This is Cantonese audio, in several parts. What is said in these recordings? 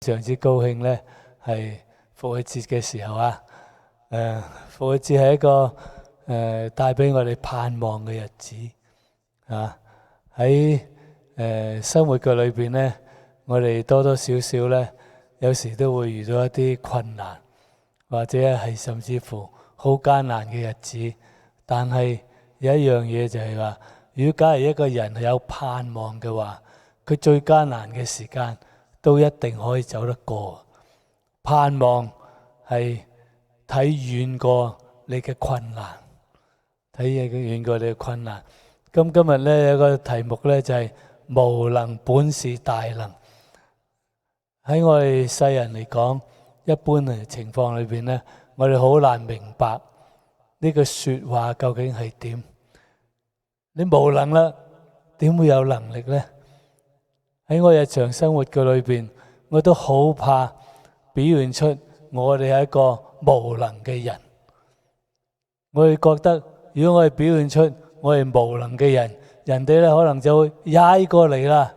非常之高興咧，係復活節嘅時候啊！復活節係一個帶俾我哋盼望嘅日子啊！喺生活嘅裏邊咧，我哋多多少少咧，有時都會遇到一啲困難，或者係甚至乎好艱難嘅日子。但係有一樣嘢就係話，如果假如一個人係有盼望嘅話，佢最艱難嘅時間都一定可以走得過。盼望係睇遠過你嘅困難，睇遠過你嘅困難。咁今日咧有個題目咧就係無能本是大能。喺我哋世人嚟講，一般嘅情況裏邊咧，我哋好難明白呢句說話究竟係點。你無能啦，點會有能力咧？喺我日常生活嘅裏邊，我都好怕表現出我哋係一個無能嘅人。我哋覺得，如果我哋表現出我係無能嘅人，人哋咧可能就會踩過嚟啦，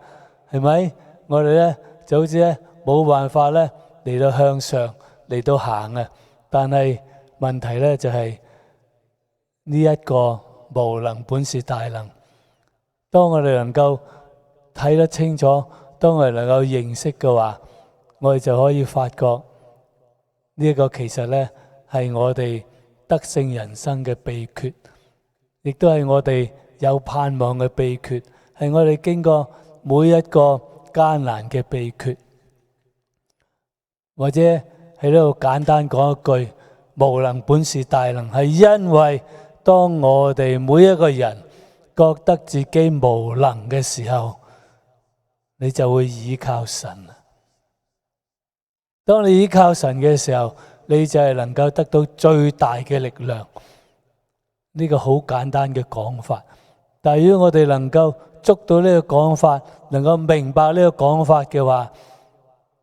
係咪？我哋咧就好似咧冇辦法咧嚟到向上嚟到行啊。但係問題咧就係呢一個無能本是大能。當我哋能夠睇得清楚，當我哋能夠認識嘅話，我哋就可以發覺呢一個其實咧係我哋得勝人生嘅秘訣，亦都係我哋有盼望嘅秘訣，係我哋經過每一個艱難嘅秘訣。或者喺呢度簡單講一句，無能本是大能，係因為當我哋每一個人覺得自己無能嘅時候，你就會倚靠神。當你倚靠神嘅時候，你就係能夠得到最大嘅力量。呢個好簡單嘅講法，但係如果我哋能夠捉到呢個講法，能夠明白呢個講法嘅話，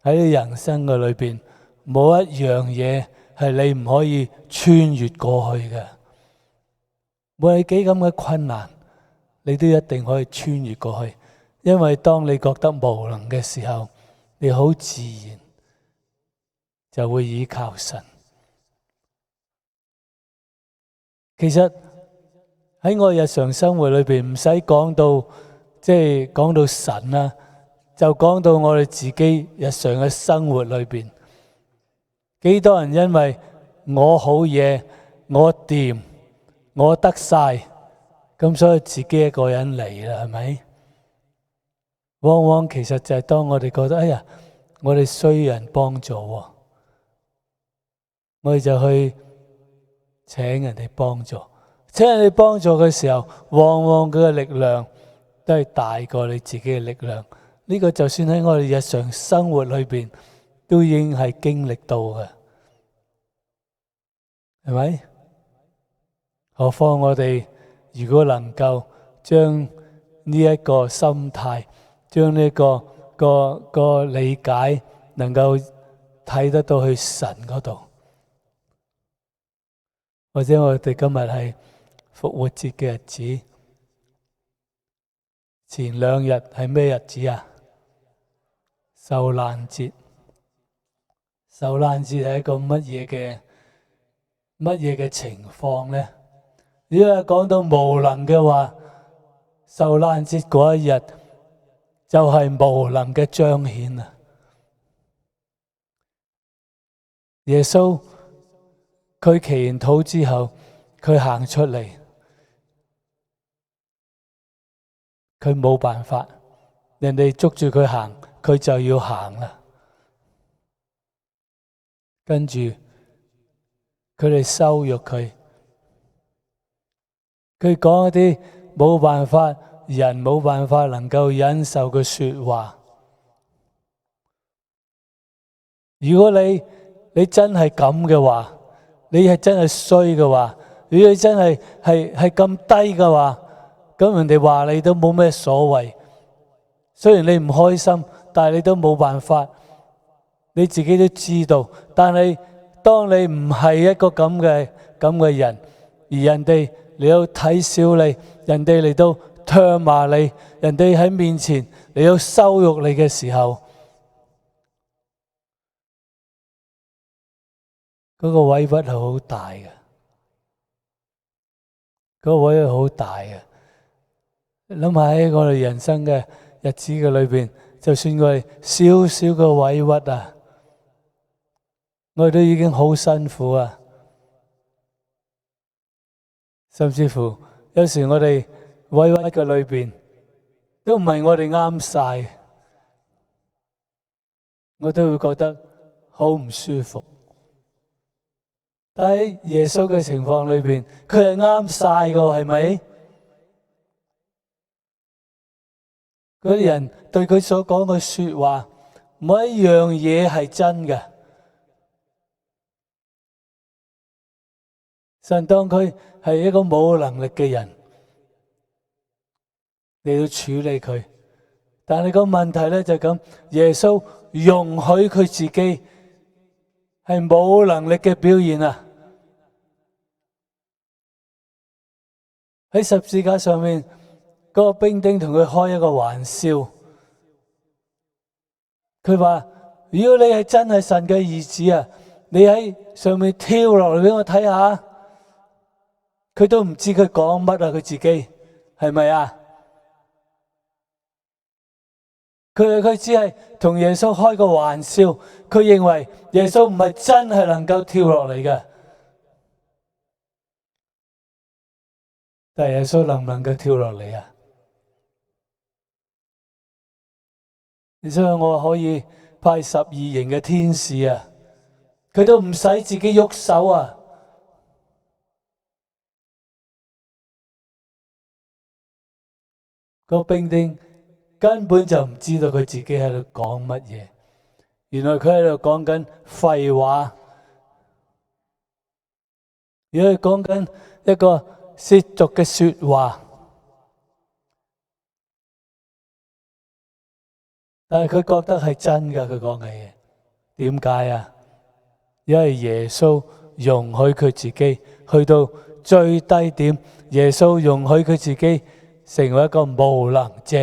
喺你人生嘅裏邊，冇一樣嘢係你唔可以穿越過去嘅。無論幾咁嘅困難，你都一定可以穿越過去。因為當你覺得無能嘅時候，你好自然就會倚靠神。其實喺我日常生活裏邊，唔使講到講到神啦，就講到我哋自己日常嘅生活裏邊，幾多人因為我好嘢，我掂，我得晒，咁所以自己一個人嚟啦，係咪？往往其實就係當我哋覺得，哎呀，我哋需要人幫助，我哋就去請人哋幫助。請人哋幫助嘅時候，往往佢嘅力量都係大過你自己嘅力量。呢個就算喺我哋日常生活裏邊，都已經係經歷到嘅，係咪？何況我哋如果能夠將呢一個心態，將呢個理解能夠睇得到去神嗰度，或者我哋今日係復活節嘅日子，前2日係咩日子啊？受難節。受難節係一個乜嘢嘅情況呢？如果講到無能嘅話，受難節嗰一日就係無能嘅彰顯啊！耶穌佢祈完禱之後，佢行出嚟，佢冇辦法，人哋捉住佢行，佢就要行啦。跟住佢哋羞辱佢，佢講一啲冇辦法，人冇辦法能夠忍受嘅說話。如果你真係咁嘅話，你係真係衰嘅話，如果你真係咁低嘅話，咁人哋話你都冇咩所謂。雖然你唔開心，但係你都冇辦法，你自己都知道。但係當你唔係一個咁嘅人，而人哋嚟到睇小你，人哋嚟到唾罵你，人哋喺面前嚟到羞辱你嘅時候，嗰個委屈係好大嘅，嗰個委屈好大嘅。諗下喺我哋人生嘅日子嘅裏邊，就算我哋少少嘅委屈啊，我哋都已經好辛苦啊。甚至乎有時我哋委屈嘅裏邊，都唔係我哋啱晒，我都會覺得好唔舒服。但喺耶穌嘅情況裏邊，佢係啱晒㗎，係咪？嗰啲人對佢所講嘅說話，冇一樣嘢係真嘅。神當佢係一個冇能力嘅人，你要處理佢。但係個問題咧就係咁，耶穌容許佢自己係冇能力嘅表現啊！喺十字架上面，嗰個兵丁同佢開一個玩笑，佢話：如果你係真係神嘅兒子啊，你喺上面跳落嚟俾我睇下。佢都唔知佢講乜啊！佢自己係咪啊？佢只係同耶穌開個玩笑，佢認為耶穌唔係真係能夠跳落嚟嘅。但係耶穌能唔能夠跳落嚟啊？你想我可以派12營嘅天使啊，佢都唔使自己喐手啊！個兵丁根本就唔知道佢自己喺度講乜嘢，原來佢喺度講緊廢話，如果佢講緊一個褻瀆嘅說話，但係佢覺得係真㗎，佢講嘅嘢，點解啊？因為耶穌容許佢自己去到最低點，耶穌容許佢自己成為一個無能者，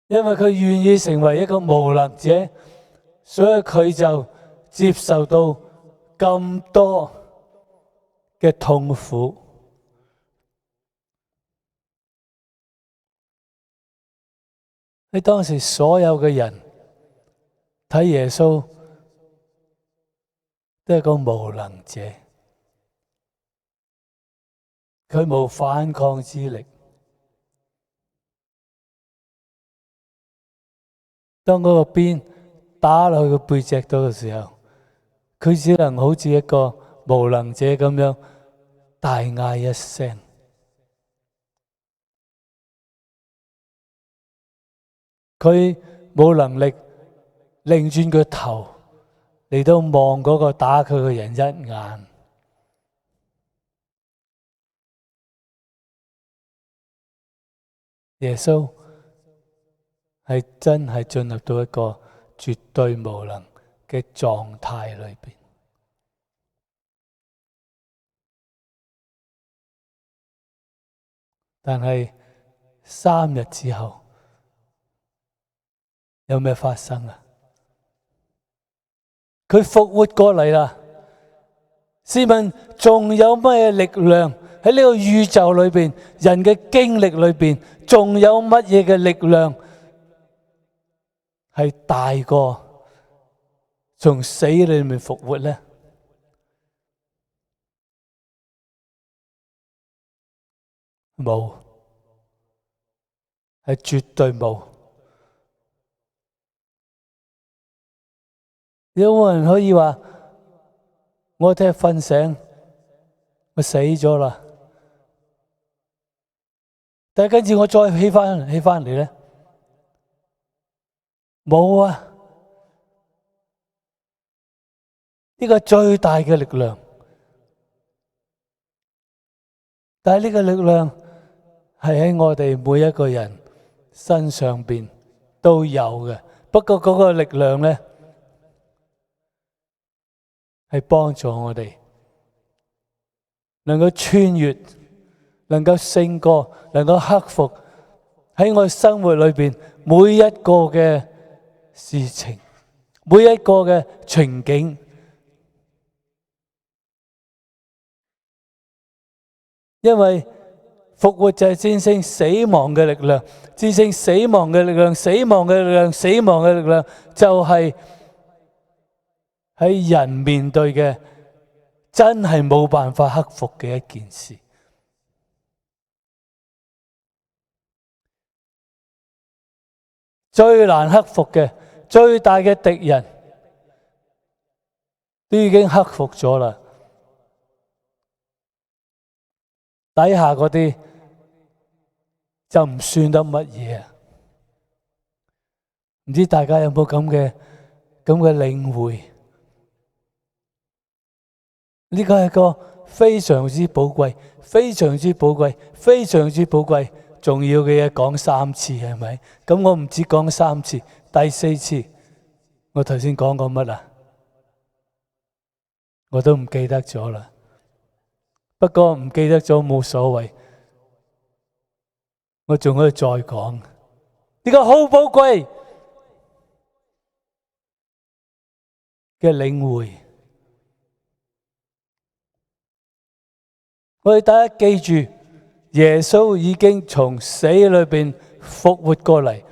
因為佢願意成為一個無能者，所以佢就接受到咁多嘅痛苦。喺當時所有嘅人睇耶穌都係個無能者，佢冇反抗之力。當嗰個鞭打落去個背脊度嘅時候，佢只能好似一個無能者咁樣大嗌一聲。佢冇能力擰轉個頭嚟到望嗰個打佢嘅人一眼。耶穌係真係進入到一個絕對無能嘅狀態裏邊。但係3日之後有咩發生啊？佢復活過嚟啦！試問仲有咩力量喺呢個宇宙裏邊，人嘅經歷裏邊，仲有乜嘢嘅力量係大過從死裏面復活呢？冇，係絕對冇。有冇人可以話我聽日瞓醒我死咗啦，但係跟住我再起翻嚟咧？冇啊！呢個係最大嘅力量，但係呢個力量係喺我哋每一個人身上邊都有嘅。不過嗰個力量咧，係幫助我哋能夠穿越，能夠勝過，能夠克服喺我哋生活裏邊每一個嘅事情，每一個嘅情景。因為復活就係戰勝死亡嘅力量，戰勝死亡嘅力量，死亡嘅力量，死亡嘅力量，就係喺人面對嘅真係冇辦法克服嘅一件事。最難克服嘅、最大嘅敵人都已經克服咗啦。底下嗰啲就唔算得乜嘢啊！唔知大家有冇咁嘅領會？呢個係個非常之寶貴、非常之寶貴、非常之寶貴、重要嘅嘢，講3次係咪？咁我唔止講3次，第4次我頭先講過乜啊？我都唔記得咗啦。不過唔記得咗冇所謂，我仲可以再講。呢個好寶貴嘅領會，我哋大家記住，耶穌已經從死裏邊復活過嚟，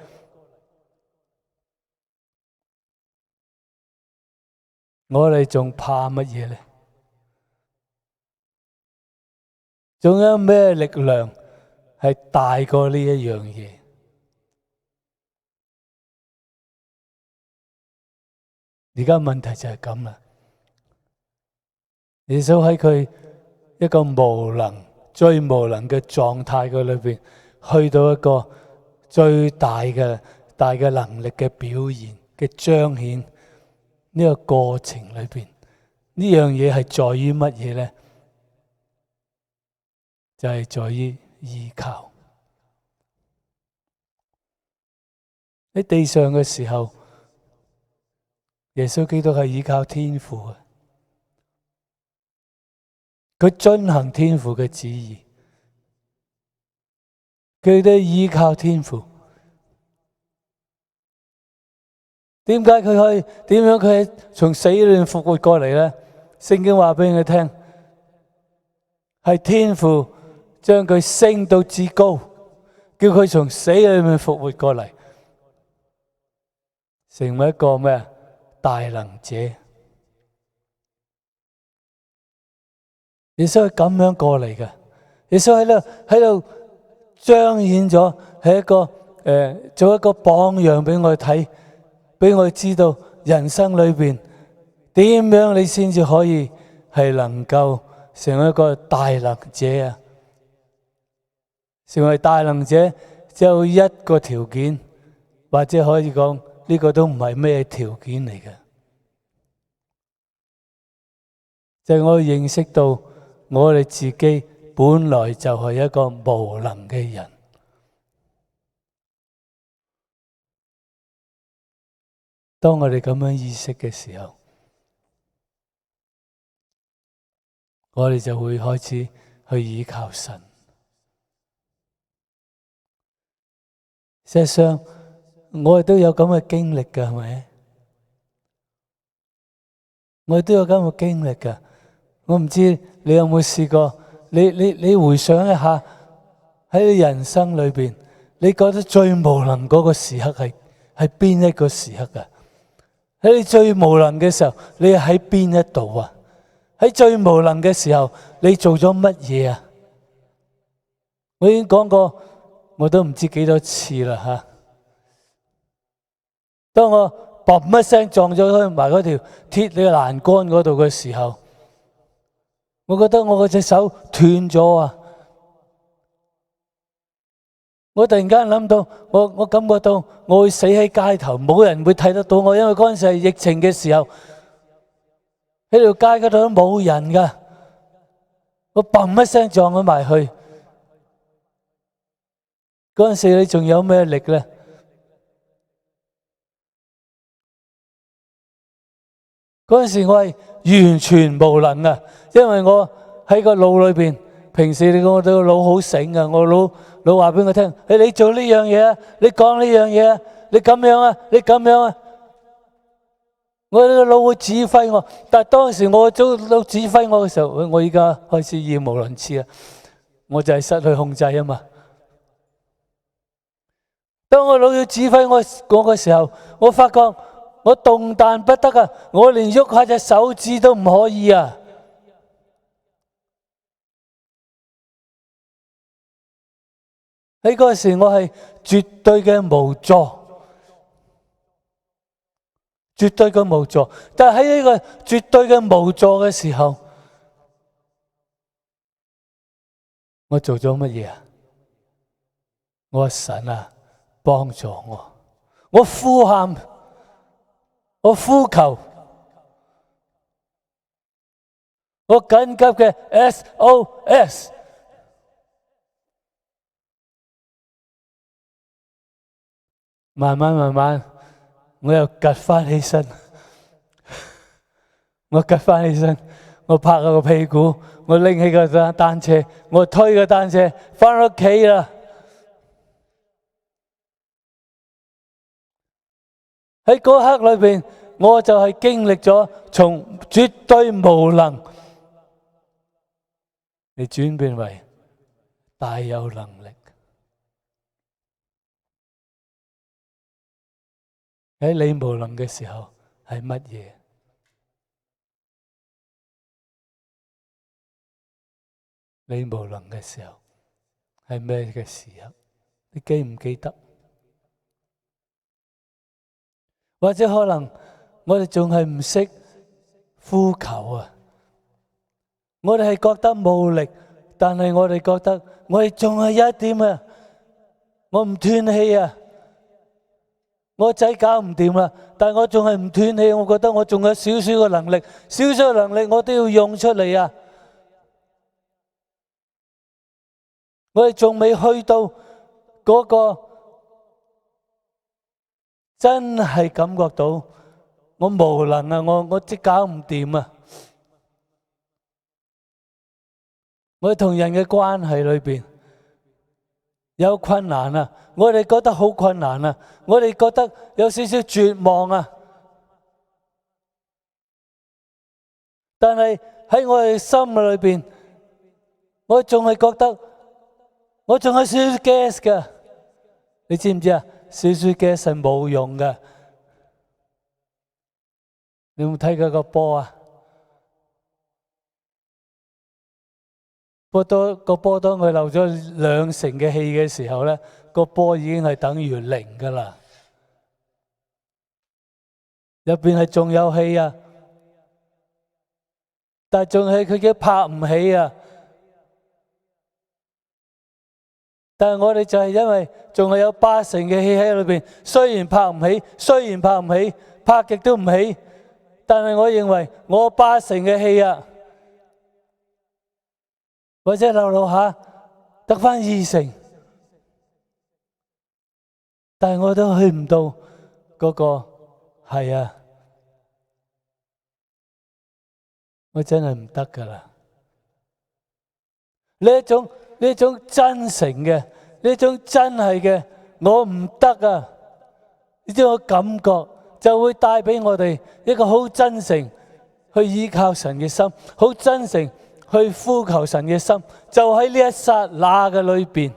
我哋仲怕乜嘢呢？仲有咩力量係大過呢一樣嘢？而家問題就係咁啦。耶穌喺佢一個無能、最無能嘅狀態嘅裏邊，去到一個最大嘅能力嘅表現嘅彰顯，呢個過程裏邊，呢樣嘢係在於乜嘢呢？就係在於依靠。喺地上嘅時候，耶穌基督係依靠天父嘅，佢遵行天父嘅旨意，佢都依靠天父。點解佢可以？點樣佢從死裏復活過嚟呢？聖經話俾佢聽，係天父將佢升到至高，叫佢從死裏面復活過嚟，成為一個咩大能者。耶穌係咁樣過嚟嘅，耶穌喺度彰顯咗，係一個做一個榜樣俾我哋睇，俾我哋知道人生裏邊點樣你先至可以係能夠成為一個大能者啊！成為大能者只有一個條件，或者可以講呢個都唔係咩條件嚟嘅，就係我認識到我哋自己本來就係一個無能嘅人。當我哋咁樣意識嘅時候，我哋就會開始去依靠神。事實上，我哋都有咁嘅經歷㗎，係咪？我哋都有咁嘅經歷㗎。我唔知你有冇試過？你回想一下喺你人生裏邊，你覺得最無能嗰個時刻係邊一個時刻啊？喺你最無能嘅時候，你喺邊一度啊？喺最無能嘅時候，你做咗乜嘢啊？我已經講過，我都唔知幾多次啦吓。當我砰一聲撞咗去埋嗰條鐵嘅欄杆嗰度嘅時候，我覺得我嗰隻手斷咗啊！我突然間諗到，我感覺到我會死喺街頭，冇人會睇得到我，因為嗰陣時係疫情嘅時候，喺條街嗰度都冇人噶。我砰一聲撞咗埋去，嗰陣時你仲有咩力咧？嗰陣時我係完全無能啊，因為我喺個腦裏邊，平時我對個腦好醒啊，我腦話俾我聽，你做呢樣嘢啊，你講呢樣嘢啊，你咁樣啊，你咁樣啊，我個腦會指揮我，但係當時我個腦指揮我嘅時候，我而家開始語無倫次啊！我就係失去控制啊嘛。當我腦要指揮我嘅時候，我發覺我動彈不得啊！我連喐下隻手指都唔可以啊！喺嗰個時，我係絕對嘅無助，絕對嘅無助。但係喺呢個絕對嘅無助嘅時候，我做咗乜嘢啊？我話神啊，幫助我！我呼喊，我呼求，我緊急嘅 SOS。慢慢，我又趌翻起身，我趌翻起身，我拍下個屁股，我拎起個單車，我推個單車翻屋企啦。喺嗰刻裏邊，我就係經歷咗從絕對無能，你轉變為大有能力。喺你無能嘅時候係乜嘢？你無能嘅時候係咩嘅時候？你記唔記得？或者可能我哋仲係唔識呼求啊！我哋係覺得無力，但係我哋覺得我哋仲係有一點啊！我唔斷氣啊！我仔搞唔掂啦，但係我仲係唔斷氣，我覺得我仲有少少嘅能力，少少嘅能力我都要用出嚟啊！我哋仲未去到嗰個真係感覺到我無能啊！我即搞唔掂啊！我哋同人嘅關係裏邊有困難啊！我哋覺得好困難啊！我哋覺得有少少絕望啊！但係喺我哋心裏邊，我仲係覺得我仲有少少 gas 㗎。你知唔知啊？少少 gas 係冇用㗎。你有冇睇過個波啊？個波當佢漏咗2成嘅氣嘅時候咧，個波已經係等於0㗎啦。入邊係仲有氣啊，但係仲係佢已經拍唔起啊。但係我哋就係因為仲係有80%嘅氣喺裏邊，雖然拍唔起，拍極都唔起，但係我認為我80%嘅氣啊，或者漏下得返2成，但係我都去唔到嗰個係啊，我真係唔得㗎啦。呢一種真誠嘅，呢種真係嘅，我唔得啊！呢種感覺就會帶俾我哋一個好真誠去依靠神嘅心，好真誠去呼求神嘅心，就喺呢一剎那嘅裏邊，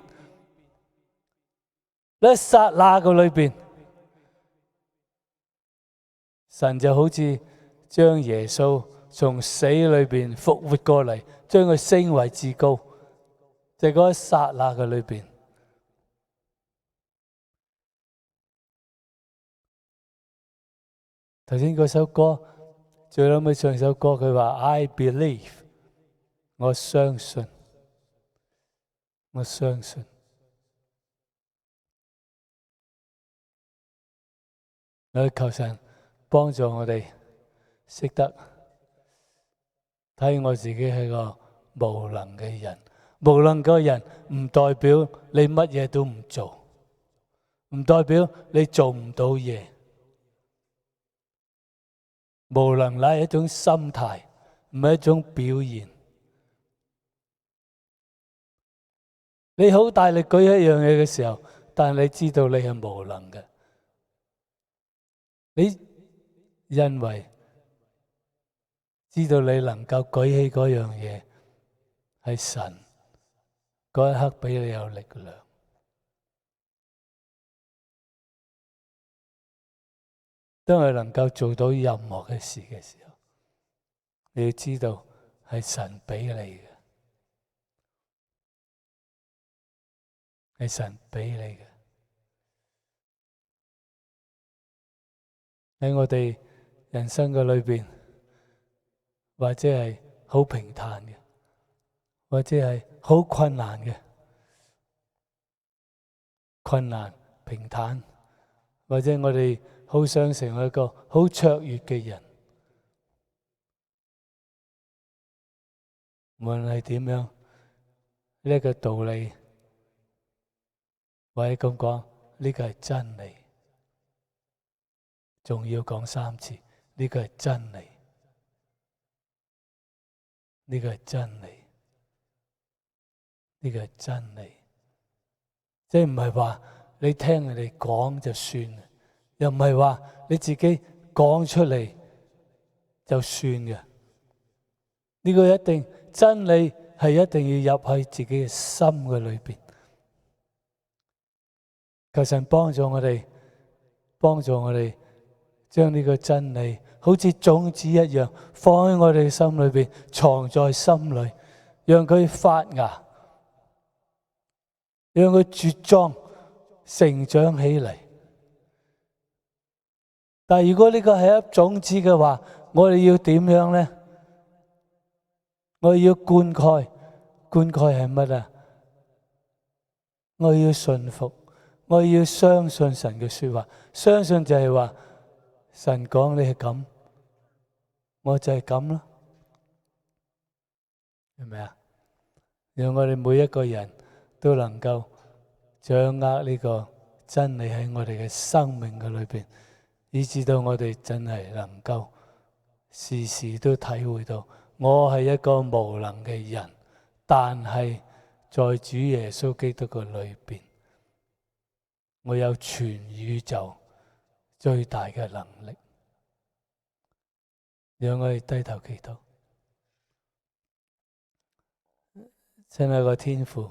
呢一剎那嘅裏邊，神就好似將耶穌從死裏邊復活過嚟，將佢升為至高。就嗰一剎那嘅裏邊，頭先嗰首歌最後尾唱首歌，佢話 I believe， 我相信，我相信。我求神幫助我哋識得睇我自己係個無能嘅人。無能嘅人唔代表你乜嘢都唔做，唔代表你做唔到嘢。無能乃係一種心態，唔係一種表現。你好大力舉一樣嘢嘅時候，但係你知道你係無能嘅。因為知道你能夠舉起嗰樣嘢，係神嗰一刻俾你有力量。當你能夠做到任何嘅事嘅時候，你要知道係神俾你嘅，係神俾你嘅。喺我哋人生嘅裏邊，或者係好平淡嘅，或者係好困難嘅，困難平淡，或者我哋好想成為一個好卓越嘅人。無論係點樣，呢個道理，或者咁講，呢個係真理，仲要講3次，呢個係真理，呢個係真理，呢個係真理。即係唔係話你聽人哋講就算，又唔係話你自己講出嚟就算嘅。呢個一定真理係一定要入喺自己嘅心嘅裏邊。求神幫助我哋，將呢個真理好似種子一樣放喺我哋心裏邊，藏在心裏，讓佢發芽，讓佢茁壯成長起嚟。但係如果呢個係一種子嘅話，我哋要點樣呢？我要灌溉係乜啊？我要順服，我要相信神嘅說話。相信就係話神講你係咁，我就係咁咯，係咪啊？讓我哋每一個人都能夠掌握呢個真理喺我哋嘅生命嘅裏邊，以至到我哋真係能夠時時都體會到。我係一個無能嘅人，但係在主耶穌基督嘅裏邊，我有全宇宙最大嘅能力。讓我哋低頭祈禱。親愛嘅天父，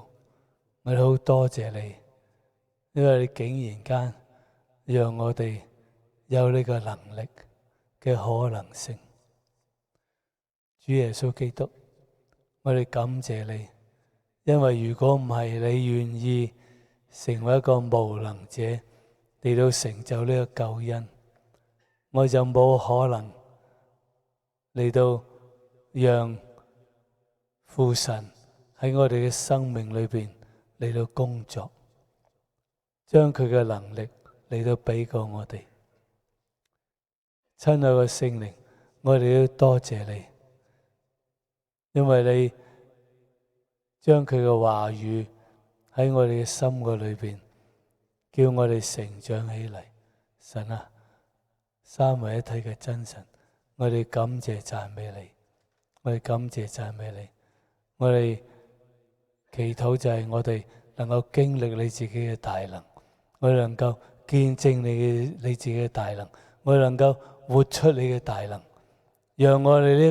我哋好多謝你，因為你竟然間讓我哋有呢個能力嘅可能性。主耶穌基督，我哋感謝你，因為如果唔係你願意成為一個無能者嚟到成就呢個救恩，我就冇可能嚟到讓父神喺我哋嘅生命裏邊嚟到工作，將佢嘅能力嚟到俾過我哋。親愛嘅聖靈，我哋都多謝你。因為你將佢嘅話語喺我哋嘅心嘅裏邊，叫我哋成長起嚟。神啊，三位一體嘅真神，我哋感謝讚美你，我哋感謝讚美你，我哋祈禱就係我哋能夠經歷你自己嘅大能，我哋能夠見證你自己嘅大能，我哋能夠活出你嘅大能，讓我哋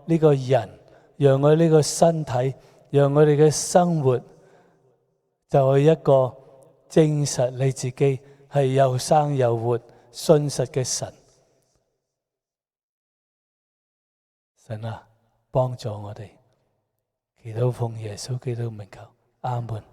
呢個人，讓我呢個身體，讓我哋嘅生活就係一個證實你自己係又生又活、信實嘅神。神啊，幫助我哋，祈禱奉耶穌基督名求，阿門。